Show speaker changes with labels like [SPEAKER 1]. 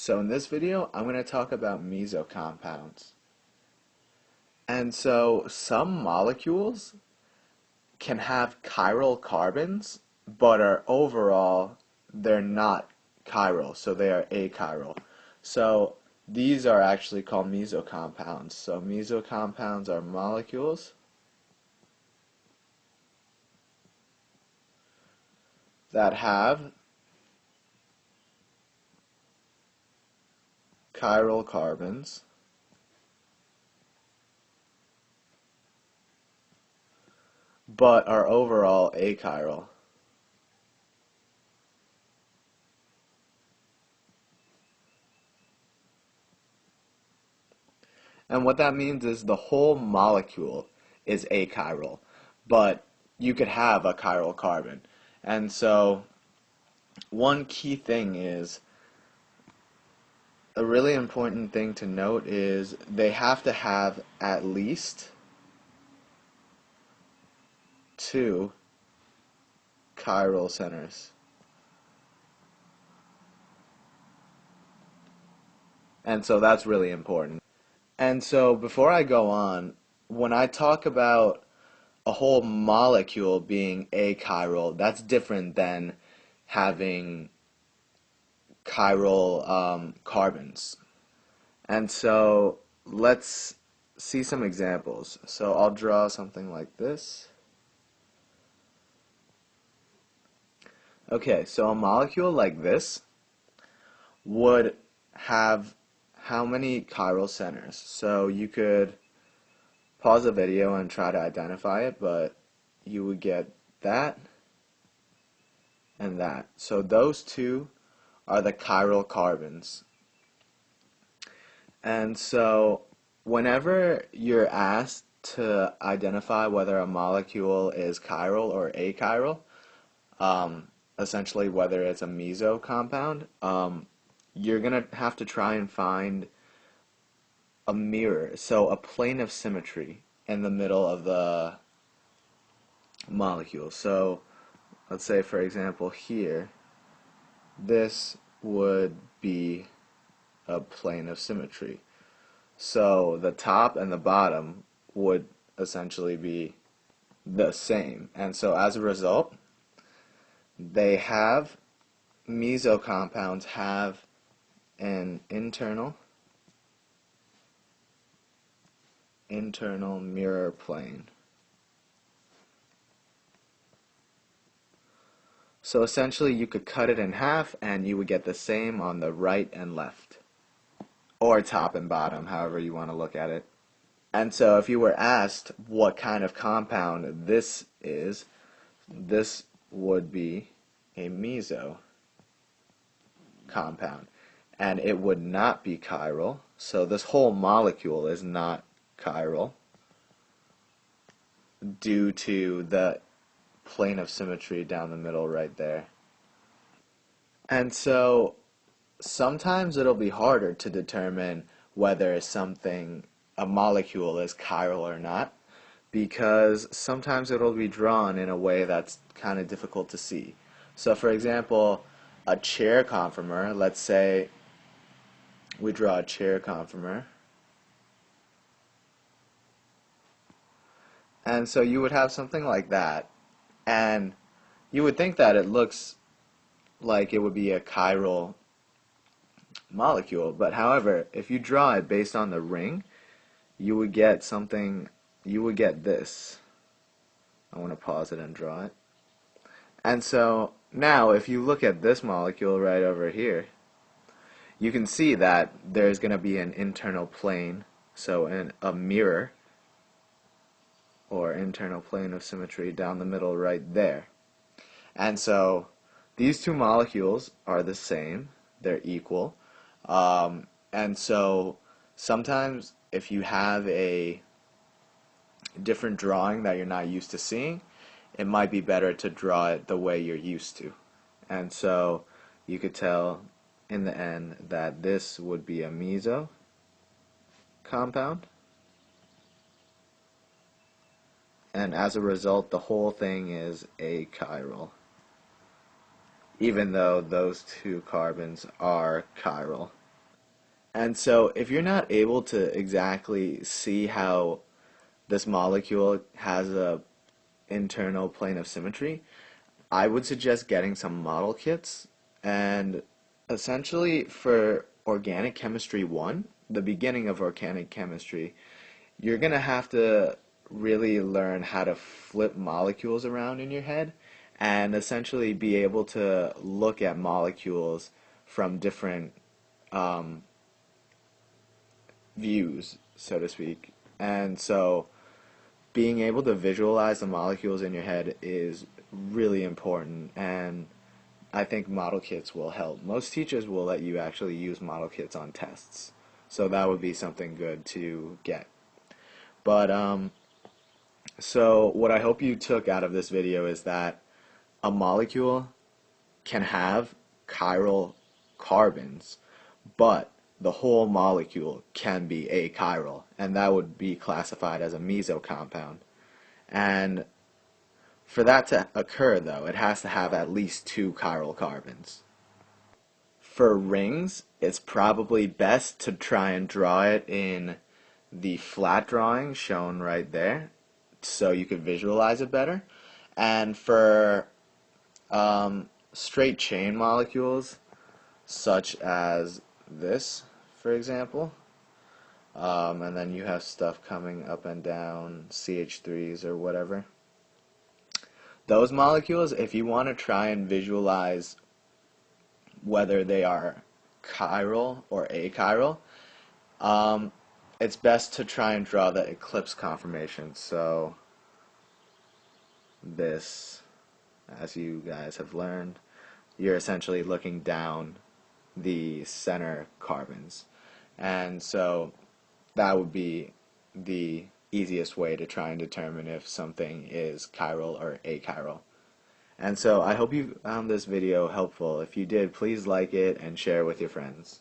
[SPEAKER 1] So in this video, I'm going to talk about meso compounds. And so some molecules can have chiral carbons, but are overall, they're not chiral, so they are achiral. So these are actually called meso compounds. So meso compounds are molecules that have chiral carbons but are overall achiral. And what that means is the whole molecule is achiral, but you could have a chiral carbon. And so one key thing is, a really important thing to note is they have to have at least two chiral centers. And so that's really important. And so before I go on, when I talk about a whole molecule being achiral, that's different than having chiral carbons. And so let's see some examples. So I'll draw something like this. Okay, so a molecule like this would have how many chiral centers? So you could pause the video and try to identify it, but you would get that and that. So those two are the chiral carbons. And so whenever you're asked to identify whether a molecule is chiral or achiral, essentially whether it's a meso compound, you're going to have to try and find a mirror, so a plane of symmetry in the middle of the molecule. So let's say, for example, here, this would be a plane of symmetry. So the top and the bottom would essentially be the same. And so as a result, they have, meso compounds have an internal mirror plane. So essentially you could cut it in half and you would get the same on the right and left, or top and bottom, however you want to look at it. And so if you were asked what kind of compound this is, this would be a meso compound, and it would not be chiral. So this whole molecule is not chiral due to the plane of symmetry down the middle right there. And so sometimes it'll be harder to determine whether a molecule is chiral or not, because sometimes it'll be drawn in a way that's kind of difficult to see. So for example, a chair conformer, let's say we draw a chair conformer, and so you would have something like that, and you would think that it looks like it would be a chiral molecule, but however, if you draw it based on the ring, you would get something, you would get this. I want to pause it and draw it. And so now if you look at this molecule right over here, you can see that there's going to be an internal plane, so a mirror or internal plane of symmetry down the middle right there. And so these two molecules are the same, they're equal, and so sometimes if you have a different drawing that you're not used to seeing, it might be better to draw it the way you're used to. And so you could tell in the end that this would be a meso compound, and as a result the whole thing is achiral, even though those two carbons are chiral. And so if you're not able to exactly see how this molecule has a internal plane of symmetry, I would suggest getting some model kits. And essentially for organic chemistry 1, the beginning of organic chemistry, you're going to have to really learn how to flip molecules around in your head and essentially be able to look at molecules from different um, views, so to speak. And so being able to visualize the molecules in your head is really important, and I think model kits will help. Most teachers will let you actually use model kits on tests, so that would be something good to get. But so what I hope you took out of this video is that a molecule can have chiral carbons, but the whole molecule can be achiral, and that would be classified as a meso compound. And for that to occur, though, it has to have at least two chiral carbons. For rings, it's probably best to try and draw it in the flat drawing shown right there so you could visualize it better. And for straight chain molecules, such as this, for example, and then you have stuff coming up and down, CH3s or whatever. Those molecules, if you want to try and visualize whether they are chiral or achiral, um, it's best to try and draw the eclipse conformation. So this, as you guys have learned, you're essentially looking down the center carbons. And so that would be the easiest way to try and determine if something is chiral or achiral. And so I hope you found this video helpful. If you did, please like it and share it with your friends.